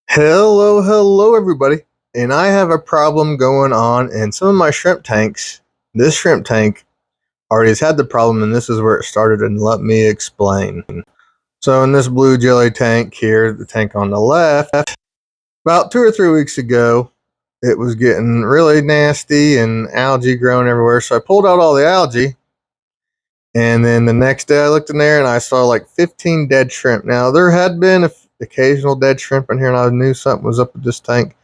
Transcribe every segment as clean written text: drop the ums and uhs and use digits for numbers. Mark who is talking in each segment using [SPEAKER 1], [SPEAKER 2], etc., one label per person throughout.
[SPEAKER 1] Hello everybody. And I have a problem going on in some of my shrimp tanks. This shrimp tank already has had the problem, and this is where it started, and let me explain. So in this blue jelly tank here, the tank on the left, about 2 or 3 weeks ago, it was getting really nasty and algae growing everywhere. So I pulled out all the algae, and then the next day I looked in there and I saw like 15 dead shrimp. Now there had been occasional dead shrimp in here, and I knew something was up with this tank.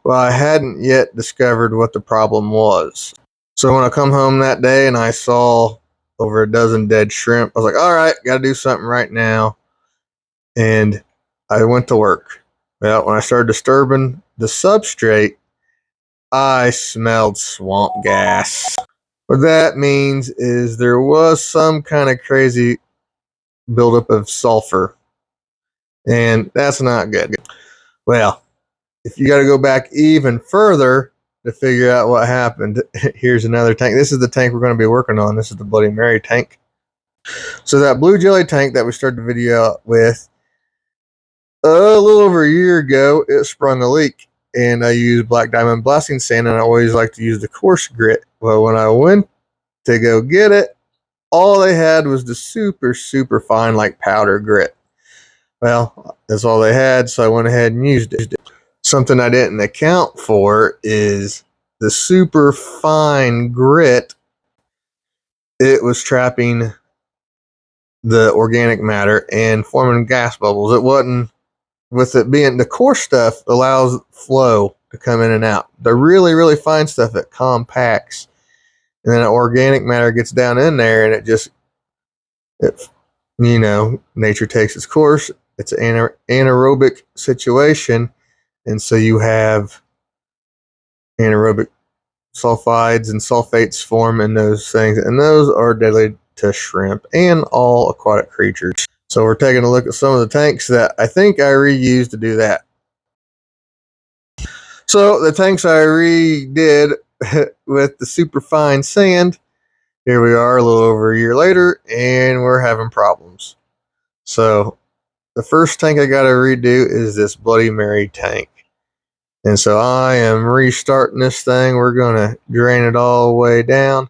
[SPEAKER 1] Well, I hadn't yet discovered what the problem was. So when I come home that day and I saw over a dozen dead shrimp, I was like, all right, got to do something right now. And I went to work. Well, when I started disturbing the substrate, I smelled swamp gas. What that means is there was some kind of crazy buildup of sulfur, and that's not good. Well, if you got to go back even further to figure out what happened, here's another tank. This is the tank we're going to be working on. This is the Bloody Mary tank. So that blue jelly tank that we started the video with, a little over a year ago, it sprung a leak, and I used black diamond blasting sand, and I always like to use the coarse grit. Well, when I went to go get it, all they had was the super fine, like powder grit. Well, that's all they had, so I went ahead and used it. Something I didn't account for is the super fine grit. It was trapping the organic matter and forming gas bubbles. It wasn't, with it being the coarse stuff, allows flow to come in and out. The really fine stuff, it compacts, and then the organic matter gets down in there, and it nature takes its course. It's an anaerobic situation, and so you have anaerobic sulfides and sulfates form in those things, and those are deadly to shrimp and all aquatic creatures. So we're taking a look at some of the tanks that I think I reused to do that. So the tanks I redid with the super fine sand, here we are a little over a year later, and we're having problems. So the first tank I got to redo is this Bloody Mary tank. And so I am restarting this thing. We're going to drain it all the way down,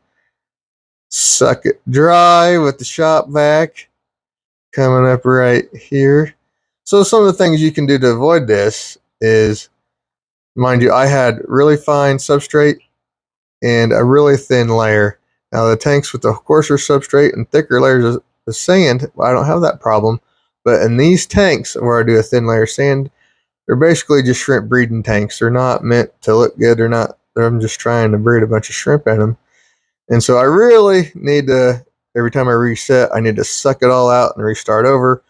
[SPEAKER 1] suck it dry with the shop vac coming up right here. So some of the things you can do to avoid this is, mind you, I had really fine substrate and a really thin layer. Now the tanks with the coarser substrate and thicker layers of sand, I don't have that problem. But in these tanks where I do a thin layer of sand, they're basically just shrimp breeding tanks. They're not meant to look good. I'm just trying to breed a bunch of shrimp in them. And so I really need to, every time I reset, I need to suck it all out and restart over.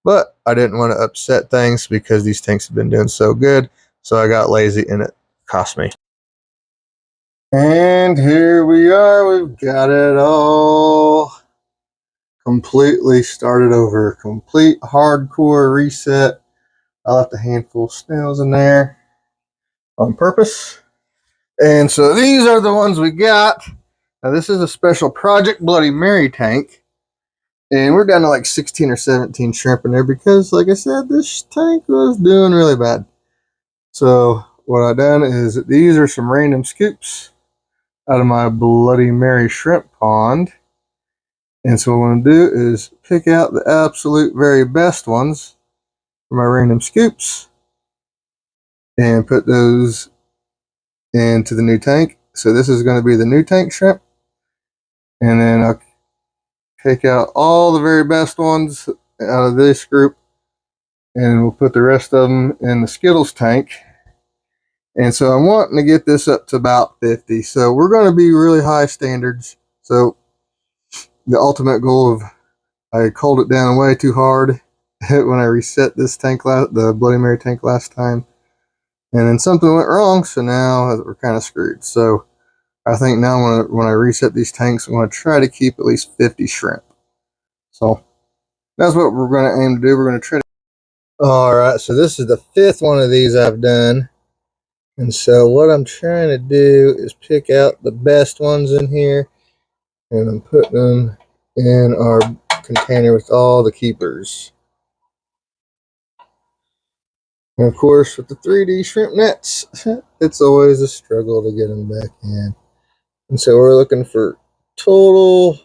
[SPEAKER 1] But I didn't want to upset things because these tanks have been doing so good. So I got lazy and it cost me. And here we are. We've got it all completely started over. Complete hardcore reset. I left a handful of snails in there on purpose. And so these are the ones we got. Now this is a special Project Bloody Mary tank. And we're down to like 16 or 17 shrimp in there because, like I said, this tank was doing really bad. So what I've done is, these are some random scoops out of my Bloody Mary shrimp pond. And so what I'm going to do is pick out the absolute very best ones for my random scoops and put those into the new tank. So this is going to be the new tank shrimp. And then I'll take out all the very best ones out of this group, and we'll put the rest of them in the Skittles tank. And so I'm wanting to get this up to about 50. So we're going to be really high standards. So the ultimate goal of, I culled it down way too hard when I reset this tank, the Bloody Mary tank last time. And then something went wrong, so now we're kind of screwed. So I think now when I reset these tanks, I'm going to try to keep at least 50 shrimp. So that's what we're going to aim to do. We're going to try to... Alright, so this is the 5th one of these I've done. And so what I'm trying to do is pick out the best ones in here, and I'm putting them in our container with all the keepers. And of course, with the 3D shrimp nets, it's always a struggle to get them back in. And so we're looking for total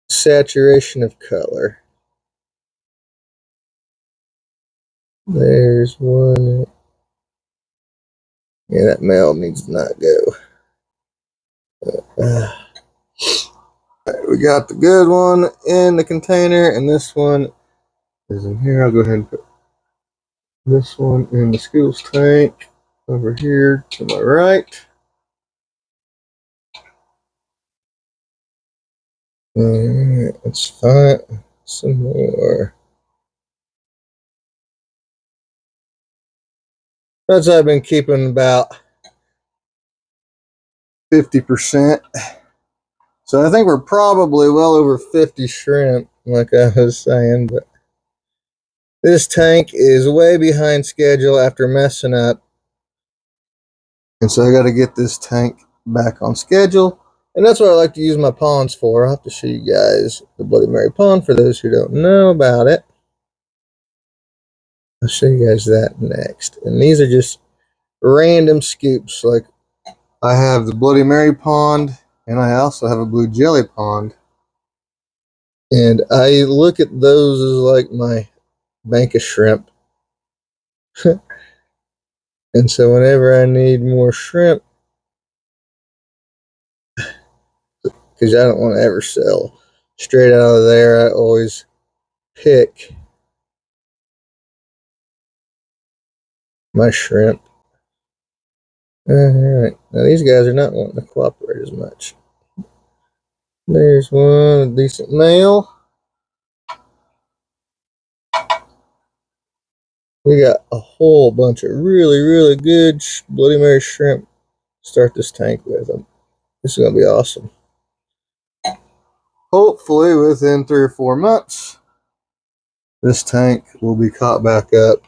[SPEAKER 1] saturation of color. There's one. Yeah, that male needs to not go. We got the good one in the container, and this one is in here. I'll go ahead and put this one in the Skittles tank over here to my right. Alright, let's find some more. That's I've been keeping about 50%. So I think we're probably well over 50 shrimp, like I was saying, but this tank is way behind schedule after messing up. And so I got to get this tank back on schedule. And that's what I like to use my ponds for. I'll have to show you guys the Bloody Mary pond for those who don't know about it. I'll show you guys that next. And these are just random scoops. Like I have the Bloody Mary pond, and I also have a blue jelly pond. And I look at those as like my bank of shrimp. And so whenever I need more shrimp, because I don't want to ever sell straight out of there, I always pick my shrimp. Alright, now these guys are not wanting to cooperate as much. There's one, a decent male. We got a whole bunch of really good Bloody Mary shrimp to start this tank with them. This is going to be awesome. Hopefully within 3 or 4 months, this tank will be caught back up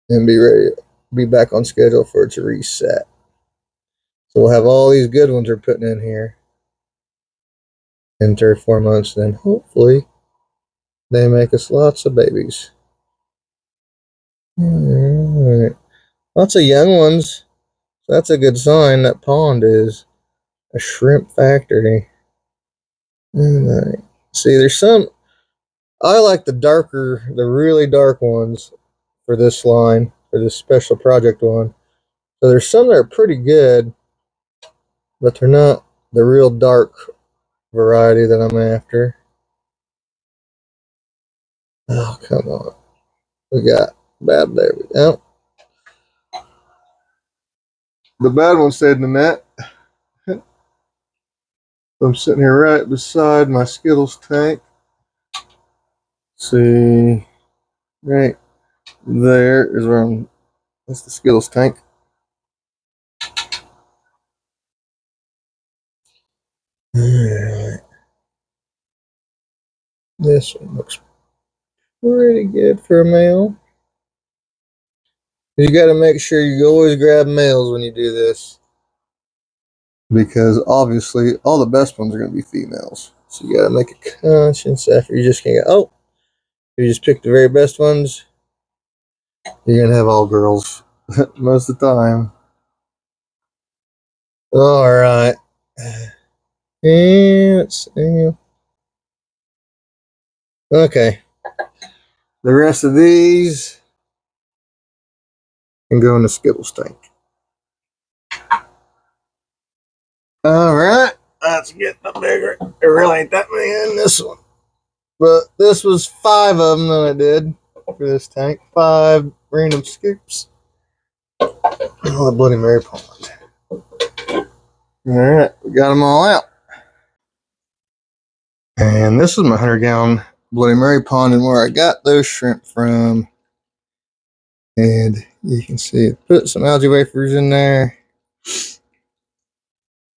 [SPEAKER 1] and be ready to be back on schedule for it to reset. So we'll have all these good ones we're putting in here in 3 or 4 months. Then hopefully they make us lots of babies. All right. Lots of young ones. So that's a good sign. That pond is a shrimp factory. All right. See, there's some. I like the really dark ones for this line, for this special project one. So there's some that are pretty good, but they're not the real dark variety that I'm after. Oh, come on. We got bad. There we go. The bad one stayed in the net. I'm sitting here right beside my Skittles tank. See, right there is where I'm. That's the Skittles tank. Alright. This one looks pretty good for a male. You got to make sure you always grab males when you do this, because obviously all the best ones are going to be females. So you got to make a conscious effort. You just can't go, oh, you just pick the very best ones. You're going to have all girls most of the time. All right. And let's see. Okay. The rest of these can go in the Skittles tank. All right. Let's get the bigger. There really ain't that many in this one. But this was 5 of them that I did for this tank. 5 random scoops. Oh, the Bloody Mary pond. All right. We got them all out. And this is my 100-gallon Bloody Mary pond and where I got those shrimp from. And you can see put some algae wafers in there,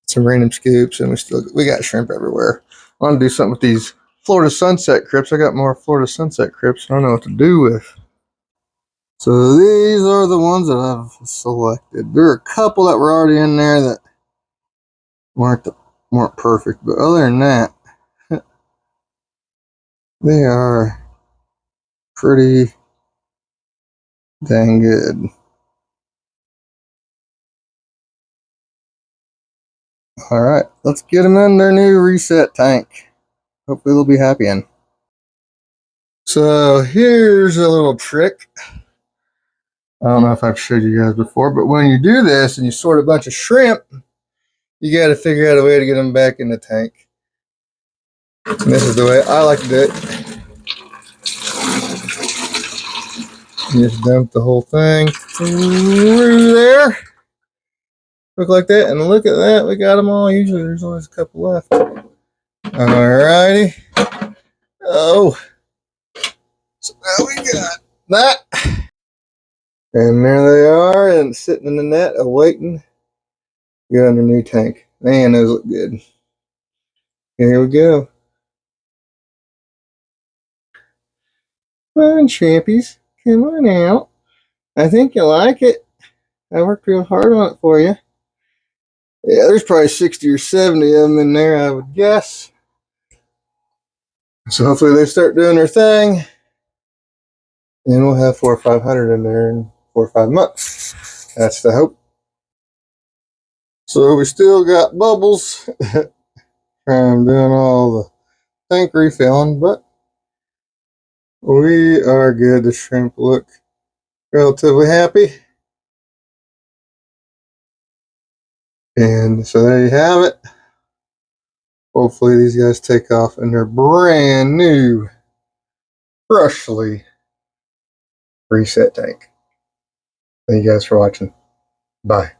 [SPEAKER 1] some random scoops, and we got shrimp everywhere. I want to do something with these Florida Sunset Crypts. I got more Florida Sunset Crypts. I don't know what to do with. So these are the ones that I've selected. There are a couple that were already in there that weren't perfect, but other than that, they are pretty Dang good. Alright, let's get them in their new reset tank. Hopefully they'll be happy in. So here's a little trick. I don't know if I've showed you guys before, but when you do this and you sort a bunch of shrimp, you got to figure out a way to get them back in the tank. And this is the way I like to do it. You just dump the whole thing through there. Look like that, and look at that, we got them all. Usually there's always a couple left. Alrighty. Oh, so now we got that. And there they are, and sitting in the net, awaiting to go in their new tank. Man, those look good. Here we go. Come on, shrimpies. Come on out. I think you like it. I worked real hard on it for you. Yeah, there's probably 60 or 70 of them in there, I would guess. So hopefully they start doing their thing. And we'll have 400 or 500 in there in 4 or 5 months. That's the hope. So we still got bubbles from doing all the tank refilling, but we are good. The shrimp look relatively happy. And so there you have it. Hopefully these guys take off in their brand new, freshly reset tank. Thank you guys for watching. Bye.